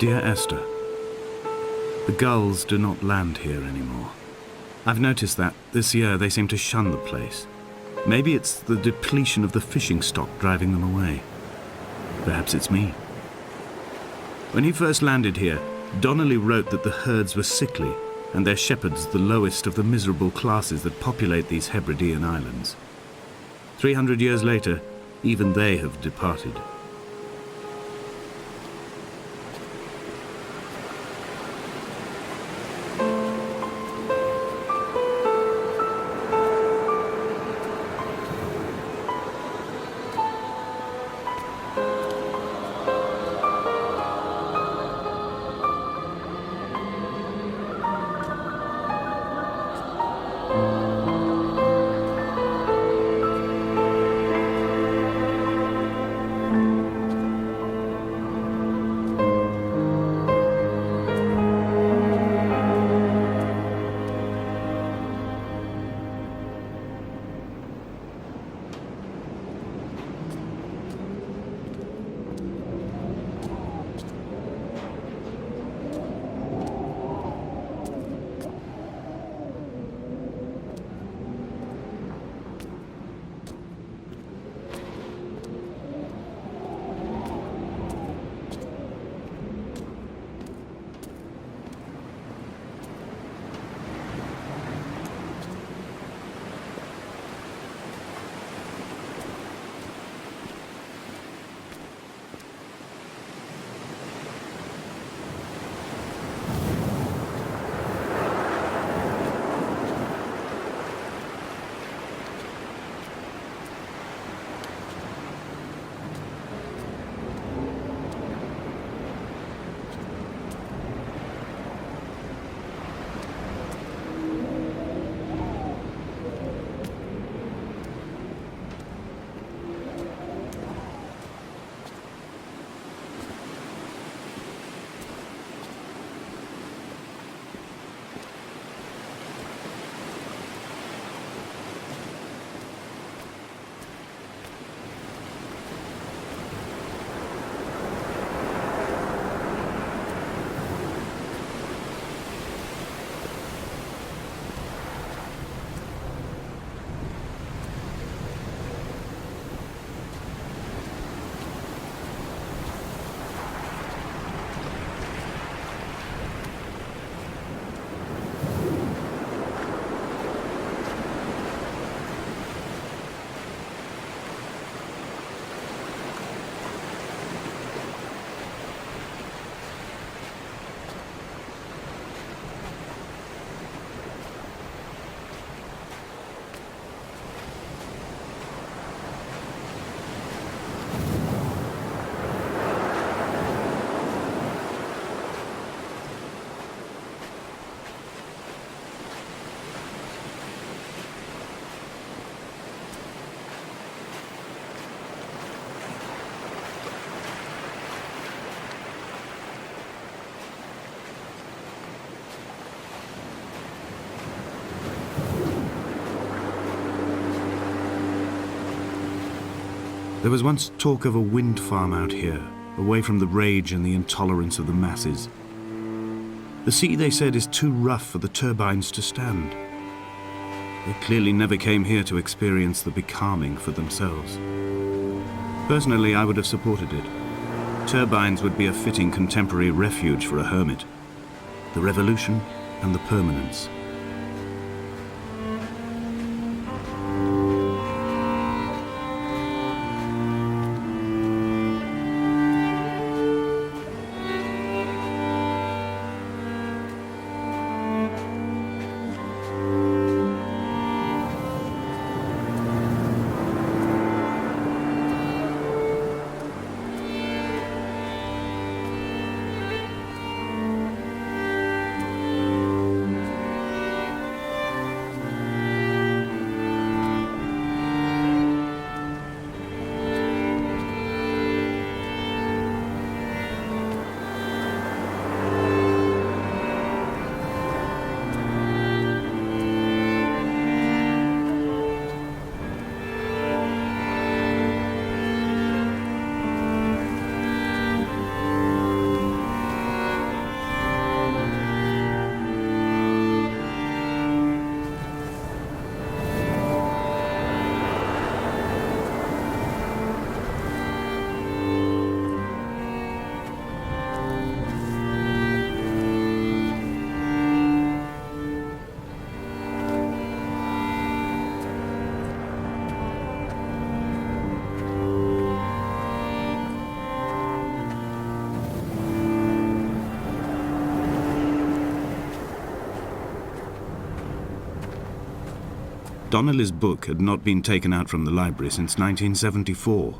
Dear Esther, the gulls do not land here anymore. I've noticed that this year they seem to shun the place. Maybe it's the depletion of the fishing stock driving them away. Perhaps it's me. When he first landed here, Donnelly wrote that the herds were sickly and their shepherds the lowest of the miserable classes that populate these Hebridean islands. 300 years later, even they have departed. There was once talk of a wind farm out here, away from the rage and the intolerance of the masses. The sea, they said, is too rough for the turbines to stand. They clearly never came here to experience the becalming for themselves. Personally, I would have supported it. Turbines would be a fitting contemporary refuge for a hermit. The revolution and the permanence. Donnelly's book had not been taken out from the library since 1974.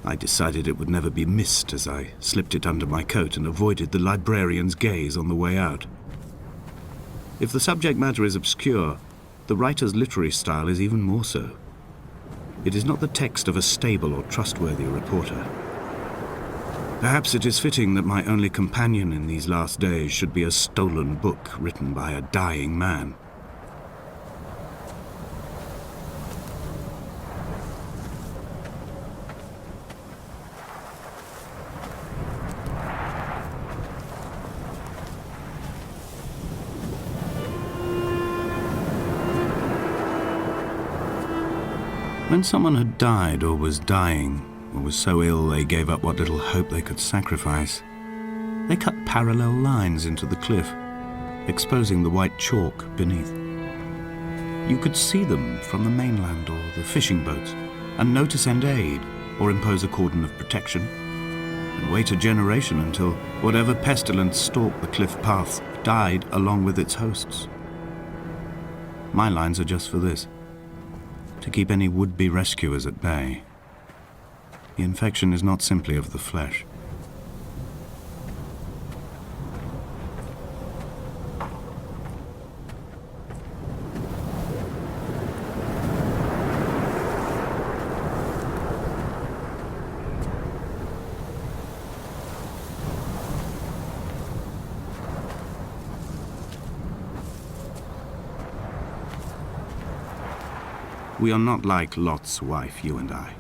I decided it would never be missed as I slipped it under my coat and avoided the librarian's gaze on the way out. If the subject matter is obscure, the writer's literary style is even more so. It is not the text of a stable or trustworthy reporter. Perhaps it is fitting that my only companion in these last days should be a stolen book written by a dying man. When someone had died or was dying, or was so ill they gave up what little hope they could sacrifice, they cut parallel lines into the cliff, exposing the white chalk beneath. You could see them from the mainland or the fishing boats, and know to send aid or impose a cordon of protection, and wait a generation until whatever pestilence stalked the cliff paths died along with its hosts. My lines are just for this: to keep any would-be rescuers at bay. The infection is not simply of the flesh. We are not like Lot's wife, you and I.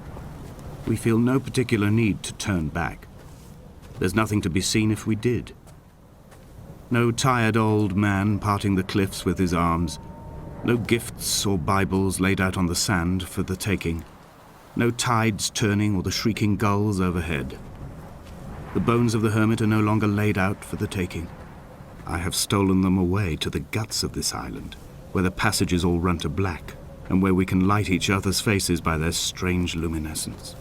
We feel no particular need to turn back. There's nothing to be seen if we did. No tired old man parting the cliffs with his arms. No gifts or Bibles laid out on the sand for the taking. No tides turning or the shrieking gulls overhead. The bones of the hermit are no longer laid out for the taking. I have stolen them away to the guts of this island, where the passages all run to black, and where we can light each other's faces by their strange luminescence.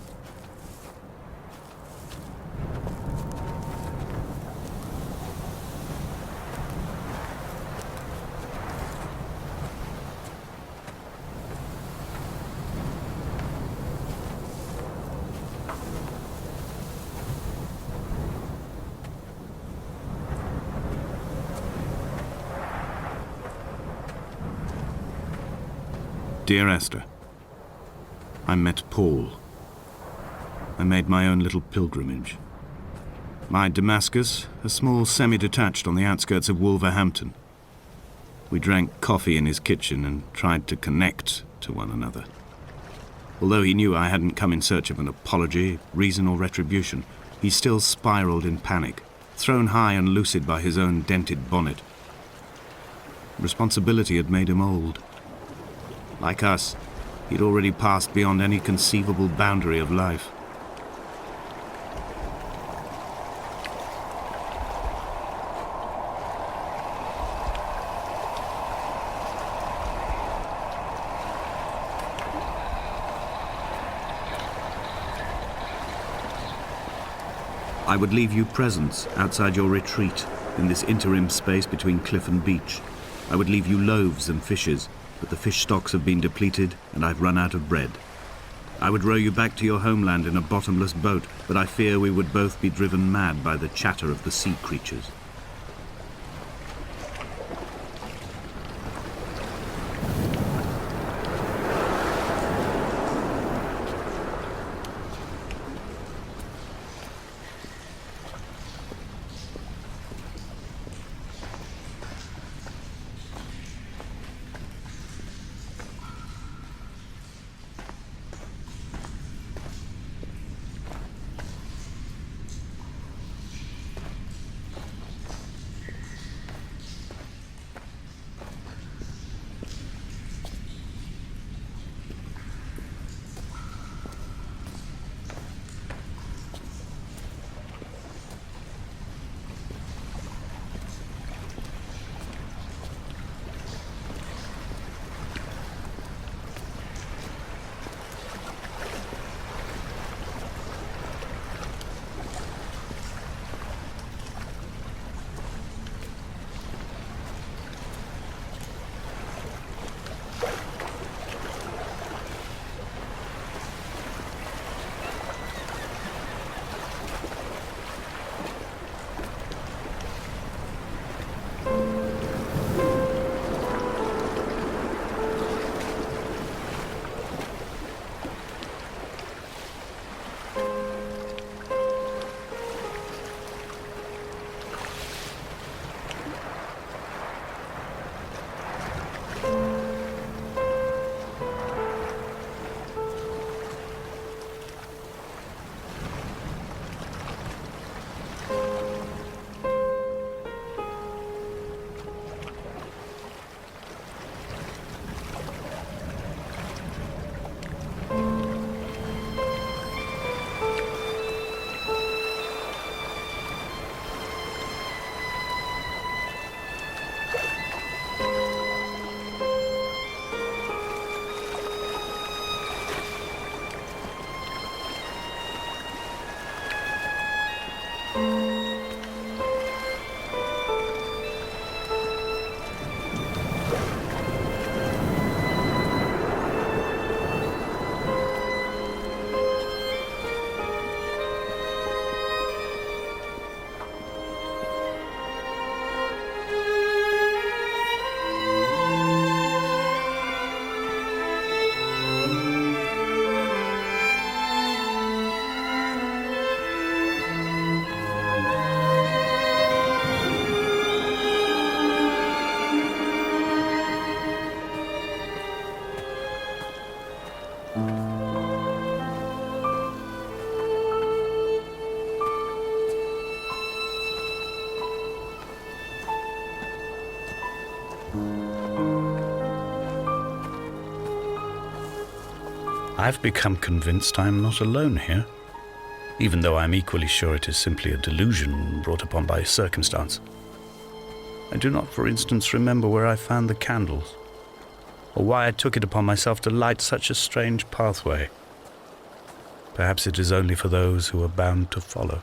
Dear Esther, I met Paul. I made my own little pilgrimage. My Damascus, a small semi-detached on the outskirts of Wolverhampton. We drank coffee in his kitchen and tried to connect to one another. Although he knew I hadn't come in search of an apology, reason or retribution, he still spiraled in panic, thrown high and lucid by his own dented bonnet. Responsibility had made him old. Like us, he'd already passed beyond any conceivable boundary of life. I would leave you presents outside your retreat in this interim space between cliff and beach. I would leave you loaves and fishes, but the fish stocks have been depleted and I've run out of bread. I would row you back to your homeland in a bottomless boat, but I fear we would both be driven mad by the chatter of the sea creatures. I've become convinced I am not alone here, even though I am equally sure it is simply a delusion brought upon by circumstance. I do not, for instance, remember where I found the candles, or why I took it upon myself to light such a strange pathway. Perhaps it is only for those who are bound to follow.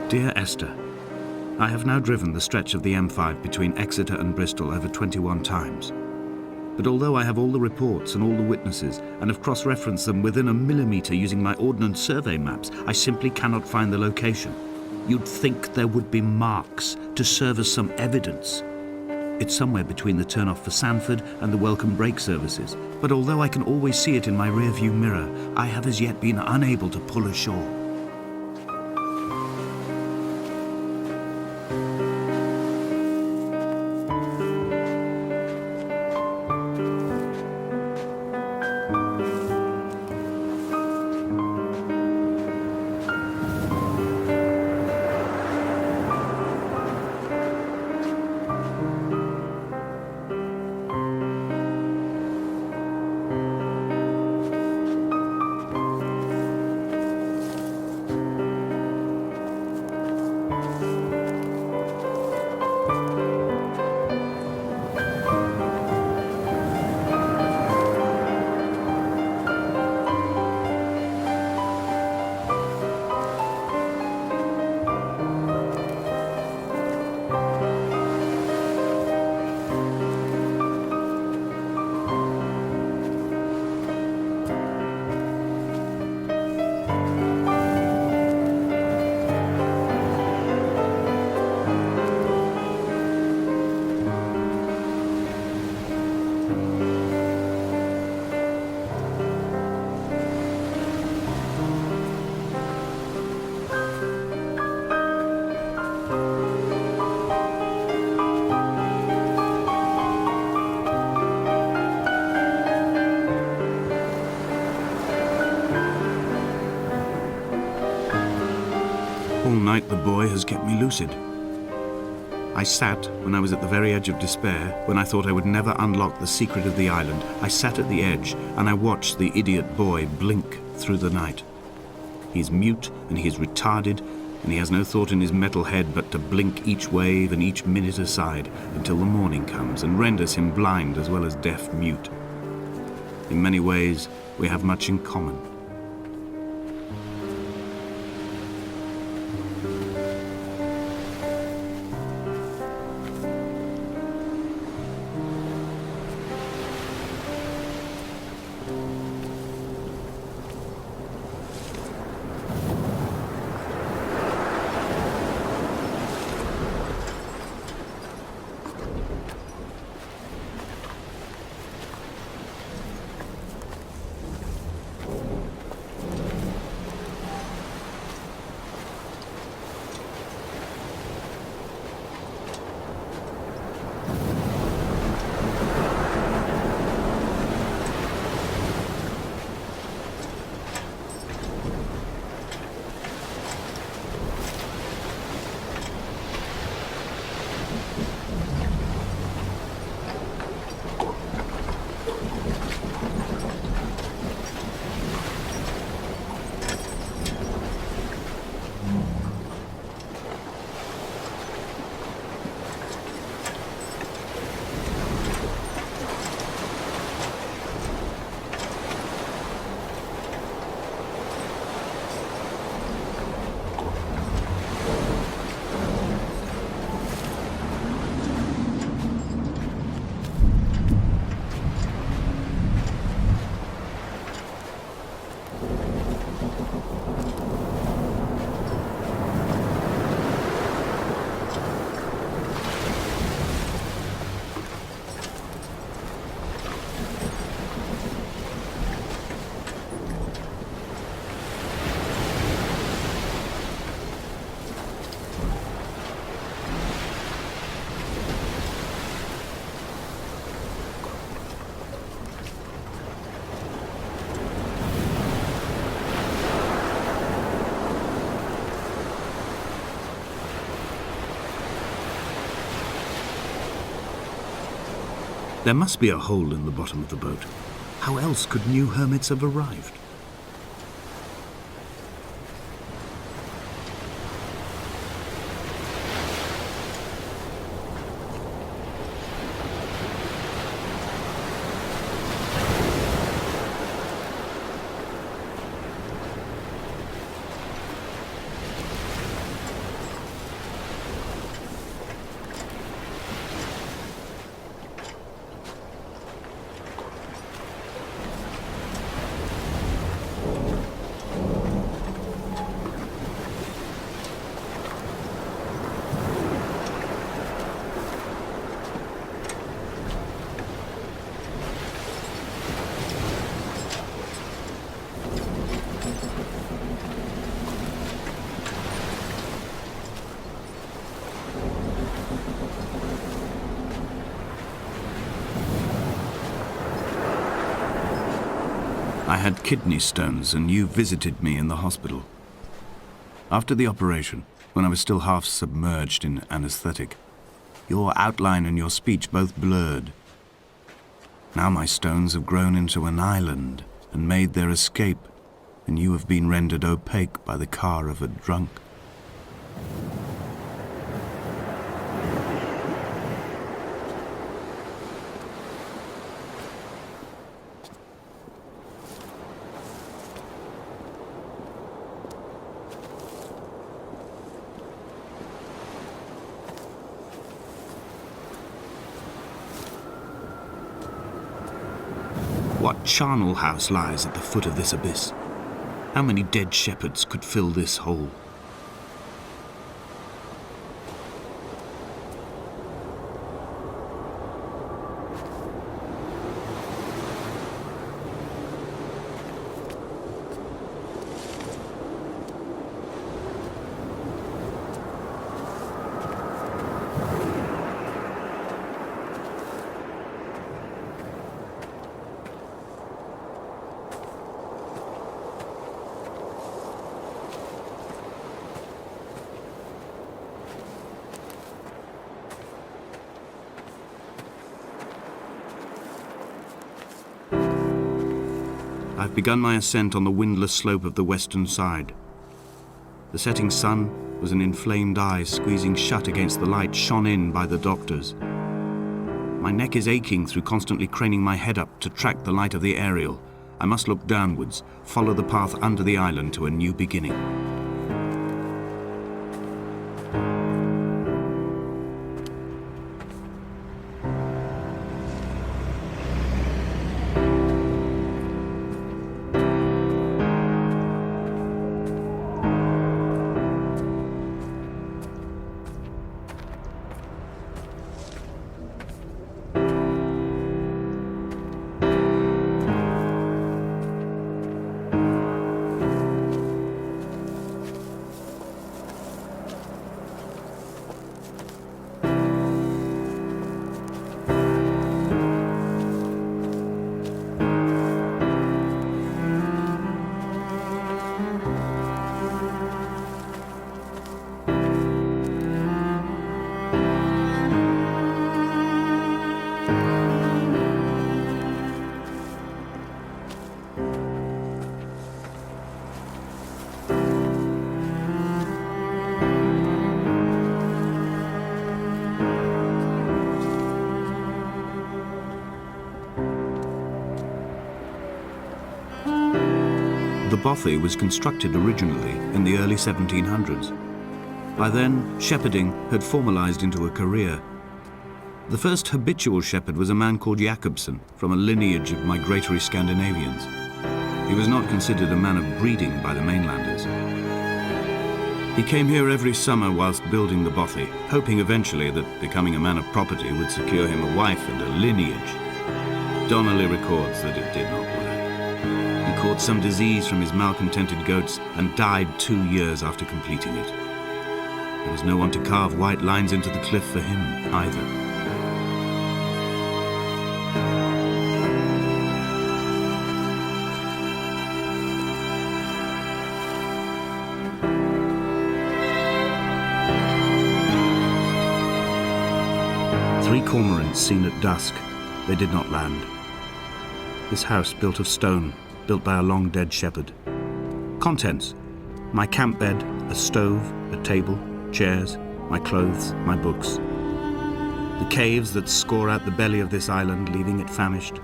Dear Esther, I have now driven the stretch of the M5 between Exeter and Bristol over 21 times. But although I have all the reports and all the witnesses, and have cross-referenced them within a millimetre using my Ordnance Survey maps, I simply cannot find the location. You'd think there would be marks to serve as some evidence. It's somewhere between the turn-off for Sanford and the welcome brake services, but although I can always see it in my rear-view mirror, I have as yet been unable to pull ashore. All night the boy has kept me lucid. I sat when I was at the very edge of despair, when I thought I would never unlock the secret of the island. I sat at the edge and I watched the idiot boy blink through the night. He's mute and he's retarded, and he has no thought in his metal head but to blink each wave and each minute aside until the morning comes and renders him blind as well as deaf-mute. In many ways, we have much in common. There must be a hole in the bottom of the boat. How else could new hermits have arrived? I had kidney stones and you visited me in the hospital. After the operation, when I was still half submerged in anesthetic, your outline and your speech both blurred. Now my stones have grown into an island and made their escape, and you have been rendered opaque by the car of a drunk. What charnel house lies at the foot of this abyss? How many dead shepherds could fill this hole? I've begun my ascent on the windless slope of the western side. The setting sun was an inflamed eye squeezing shut against the light shone in by the doctors. My neck is aching through constantly craning my head up to track the light of the aerial. I must look downwards, follow the path under the island to a new beginning. The bothy was constructed originally in the early 1700s. By then, shepherding had formalized into a career. The first habitual shepherd was a man called Jakobsen, from a lineage of migratory Scandinavians. He was not considered a man of breeding by the mainlanders. He came here every summer whilst building the bothy, hoping eventually that becoming a man of property would secure him a wife and a lineage. Donnelly records that it did not work. He caught some disease from his malcontented goats and died 2 years after completing it. There was no one to carve white lines into the cliff for him either. Three cormorants seen at dusk, They did not land. This house built of stone, built by a long-dead shepherd. Contents: my camp bed, a stove, a table, chairs, my clothes, my books. The caves that score out the belly of this island, leaving it famished.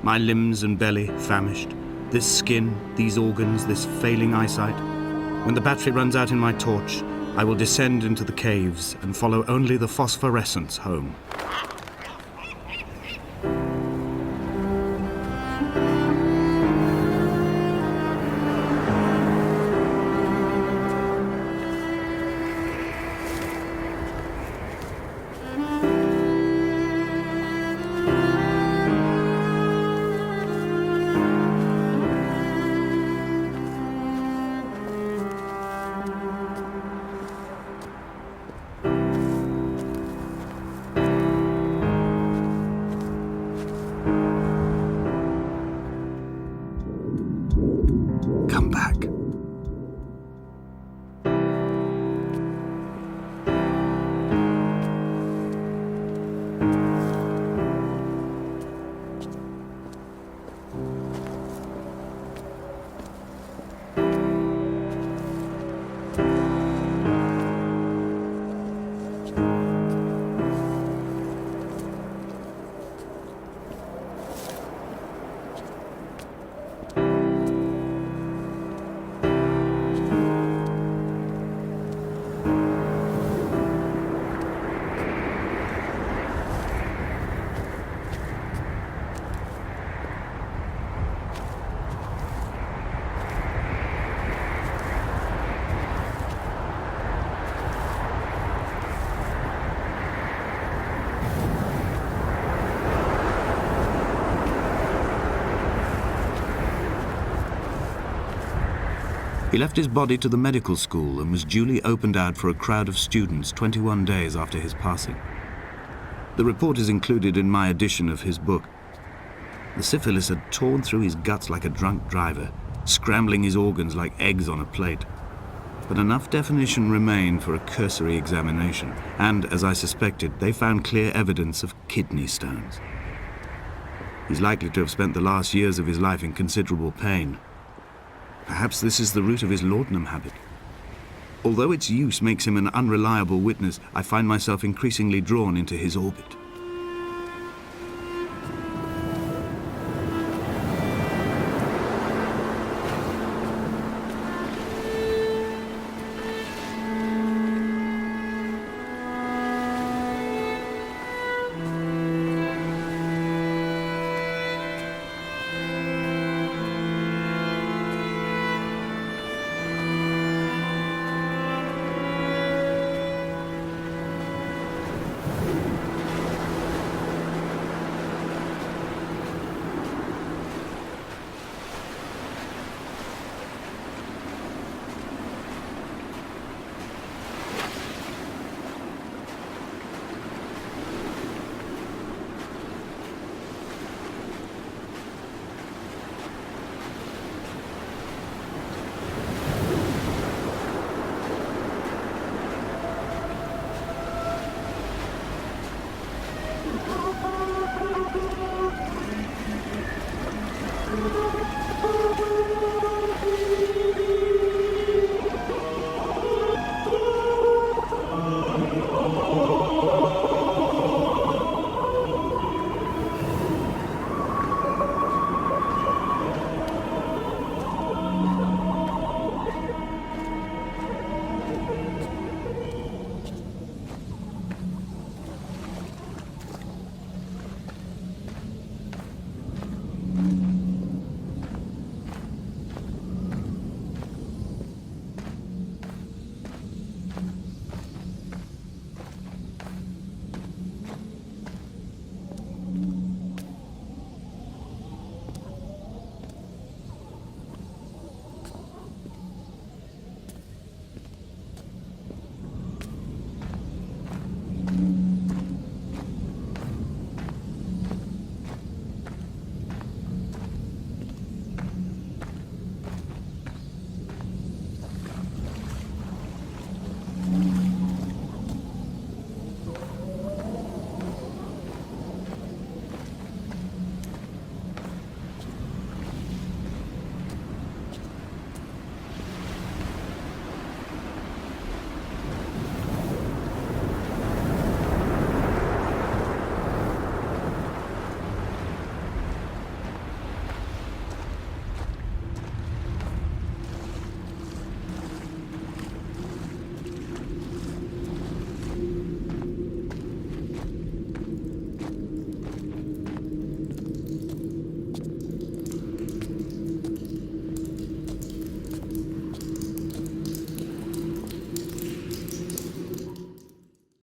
My limbs and belly famished. This skin, these organs, this failing eyesight. When the battery runs out in my torch, I will descend into the caves and follow only the phosphorescence home. Come back. He left his body to the medical school and was duly opened out for a crowd of students 21 days after his passing. The report is included in my edition of his book. The syphilis had torn through his guts like a drunk driver, scrambling his organs like eggs on a plate. But enough definition remained for a cursory examination, and, as I suspected, they found clear evidence of kidney stones. He's likely to have spent the last years of his life in considerable pain. Perhaps this is the root of his laudanum habit. Although its use makes him an unreliable witness, I find myself increasingly drawn into his orbit.